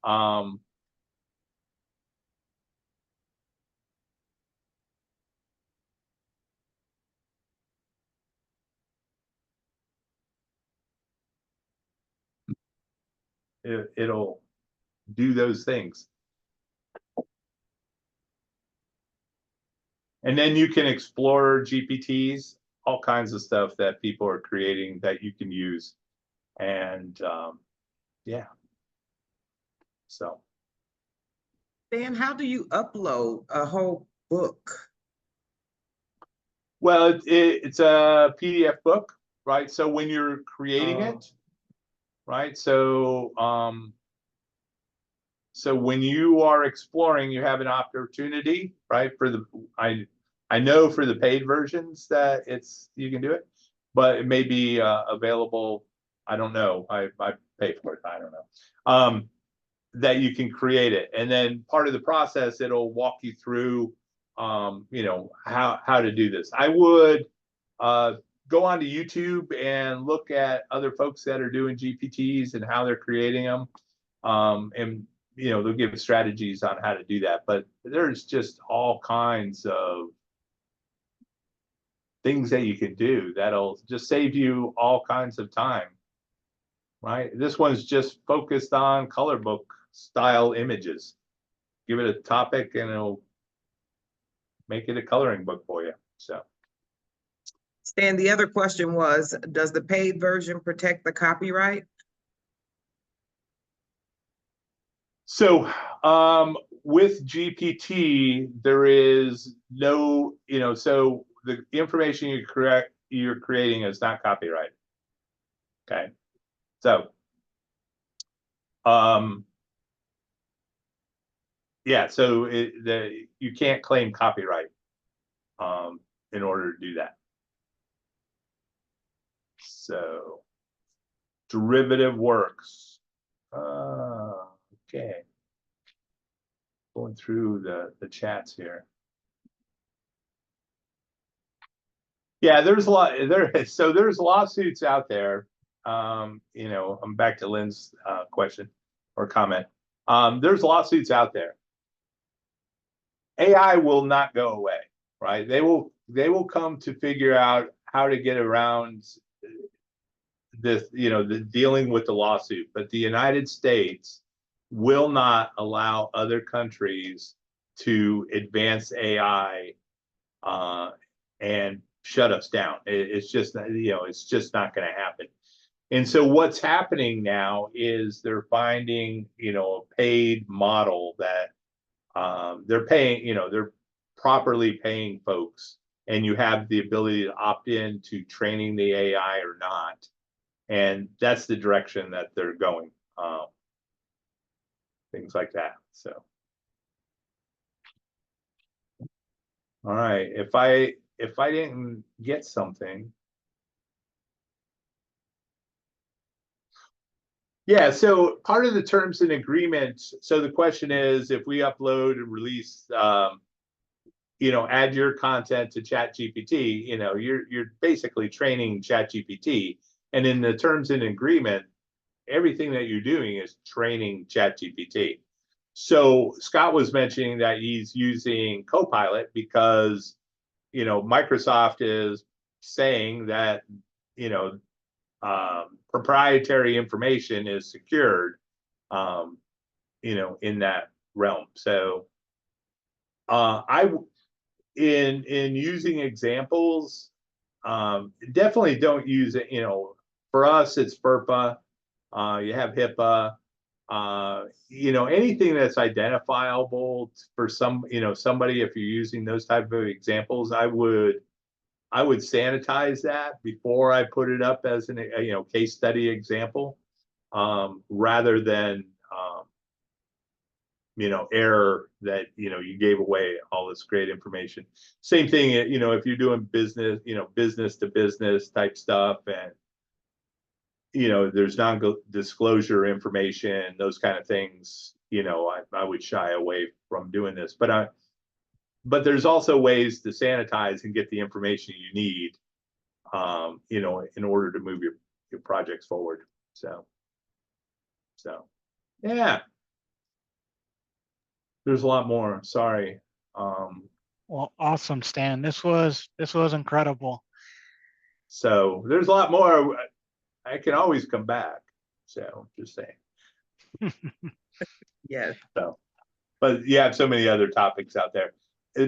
it'll do those things. And then you can explore GPTs, all kinds of stuff that people are creating that you can use. And yeah. So. Dan, how do you upload a whole book? Well, it's a PDF book, right? So when you're creating it, right? So so when you are exploring, you have an opportunity, right? For the I know for the paid versions that you can do it, but it may be available. I don't know. I pay for it. I don't know. That you can create it, and then part of the process, it'll walk you through, how to do this. I would go onto YouTube and look at other folks that are doing GPTs and how they're creating them, and they'll give strategies on how to do that. But there's just all kinds of things that you can do that'll just save you all kinds of time, right? This one's just focused on color book style images. Give it a topic and it'll make it a coloring book for you. So Stan, the other question was, does the paid version protect the copyright? So with GPT, there is no, so the information you're creating is not copyrighted. Okay. So Yeah, so you can't claim copyright in order to do that. So derivative works. Okay. Going through the chats here. Yeah, there's a lot so there's lawsuits out there. You know, I'm back to Lynn's question or comment. There's lawsuits out there. AI will not go away, right? They will come to figure out how to get around this, you know, the dealing with the lawsuit. But the United States will not allow other countries to advance AI and shut us down. It's just, you know, it's just not going to happen. And so what's happening now is they're finding, you know, a paid model that they're paying, you know, they're properly paying folks, and you have the ability to opt in to training the AI or not. And that's the direction that they're going. Things like that. So, all right, if I didn't get something. Yeah, so part of the terms and agreements. So the question is, if we upload and release, you know, add your content to ChatGPT, you know, you're basically training ChatGPT. And in the terms and agreement, everything that you're doing is training ChatGPT. So Scott was mentioning that he's using Copilot because, you know, Microsoft is saying that, you know, proprietary information is secured, you know, in that realm. So in using examples, definitely don't use it. You know, for us, it's FERPA. You have HIPAA. You know, anything that's identifiable for some, you know, somebody, if you're using those type of examples, I would sanitize that before I put it up as an, you know, case study example, rather than, you know, error that, you know, you gave away all this great information. Same thing, you know, if you're doing business, you know, business to business type stuff, and, you know, there's non-disclosure information, those kind of things, you know, I would shy away from doing this. But there's also ways to sanitize and get the information you need, you know, in order to move your projects forward. So yeah, there's a lot more. Sorry. Well, awesome, Stan. This was incredible. So there's a lot more. I can always come back. So just saying. Yes. So, but you have so many other topics out there.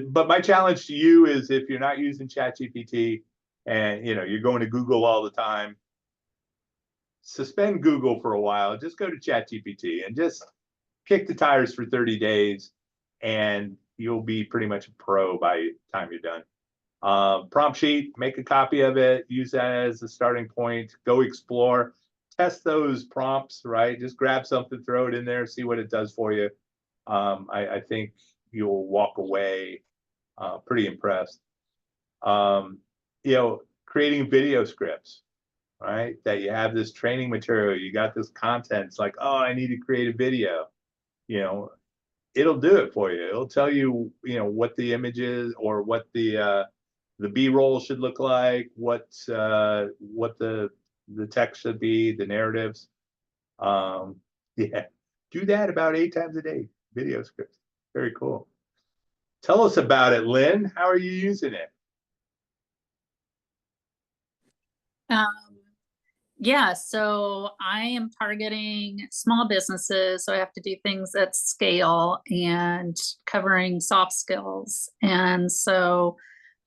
But my challenge to you is, if you're not using ChatGPT and, you know, you're going to Google all the time, suspend Google for a while. Just go to ChatGPT and just kick the tires for 30 days, and you'll be pretty much a pro by the time you're done. Prompt sheet, make a copy of it, use that as a starting point, go explore, test those prompts, right? Just grab something, throw it in there, see what it does for you. I think you'll walk away pretty impressed. You know, creating video scripts, right? That you have this training material, you got this content. It's like, oh, I need to create a video. You know, it'll do it for you. It'll tell you, you know, what the image is, or what the B-roll should look like, what the text should be, the narratives. Yeah, do that about 8 times a day. Video scripts, very cool. Tell us about it, Lynn. How are you using it? Yeah, so I am targeting small businesses, so I have to do things at scale and covering soft skills. And so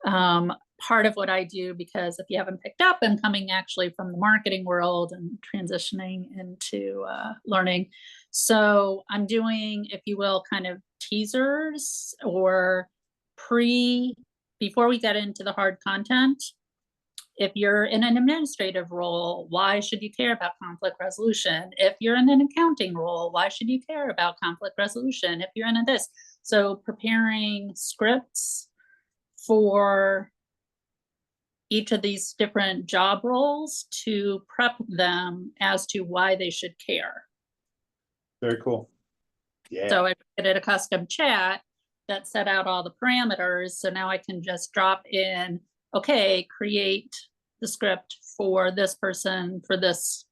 part of what I do, because if you haven't picked up, I'm coming actually from the marketing world and transitioning into learning. So I'm doing, if you will, kind of teasers or before we get into the hard content. If you're in an administrative role, why should you care about conflict resolution? If you're in an accounting role, why should you care about conflict resolution? If you're in a this, so preparing scripts for each of these different job roles to prep them as to why they should care. Very cool. Yeah. So I created a custom chat that set out all the parameters. So now I can just drop in, okay, create the script for this person for this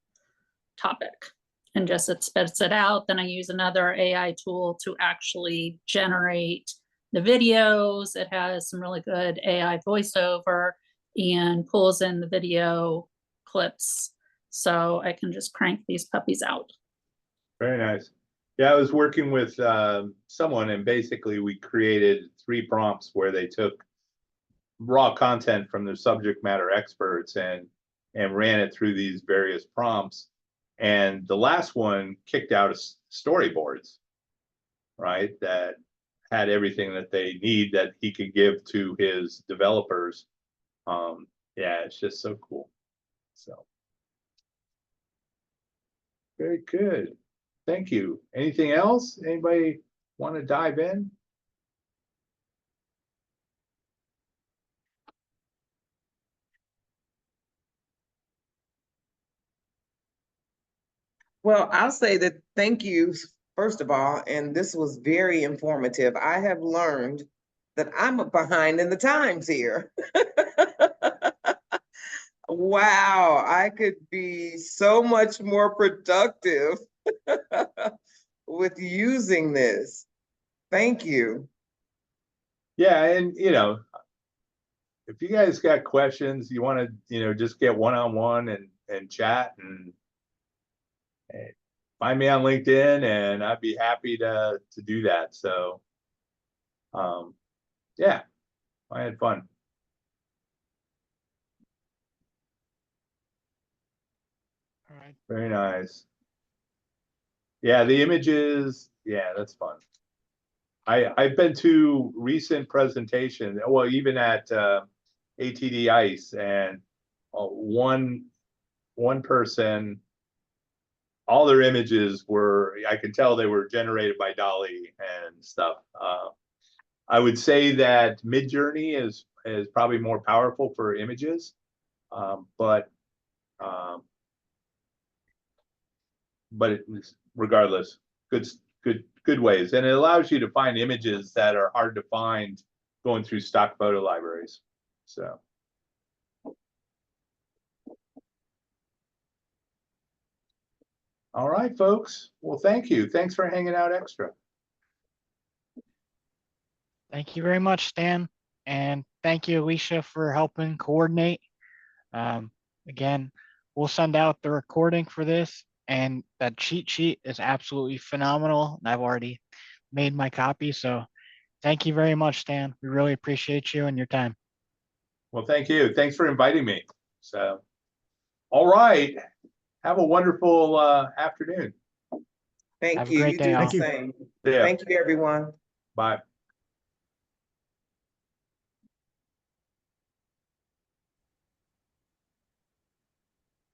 topic. And just it spits it out. Then I use another AI tool to actually generate the videos. It has some really good AI voiceover and pulls in the video clips. So I can just crank these puppies out. Very nice. Yeah, I was working with someone, and basically we created 3 prompts where they took raw content from the subject matter experts and ran it through these various prompts. And the last one kicked out storyboards, right? That had everything that they need that he could give to his developers. Yeah, it's just so cool. So very good. Thank you. Anything else? Anybody want to dive in? Well, I'll say that thank you, first of all, and this was very informative. I have learned that I'm behind in the times here. Wow, I could be so much more productive with using this. Thank you. Yeah, and if you guys got questions, you want to, just get one-on-one and chat and find me on LinkedIn, and I'd be happy to do that. So, yeah, I had fun. All right. Very nice. Yeah, the images, yeah, that's fun. I've been to recent presentations, well, even at ATD ICE, and one person, all their images were, I could tell they were generated by Dolly and stuff. I would say that Midjourney is probably more powerful for images, but regardless, good ways, and it allows you to find images that are hard to find going through stock photo libraries. So. All right, folks. Well, thank you. Thanks for hanging out extra. Thank you very much, Stan. And thank you, Alicia, for helping coordinate. Again, we'll send out the recording for this, and that cheat sheet is absolutely phenomenal. And I've already made my copy. So thank you very much, Stan. We really appreciate you and your time. Well, thank you. Thanks for inviting me. So, all right. Have a wonderful afternoon. Thank Have a you. great You day do the all. same. Yeah. Thank you, everyone. Bye.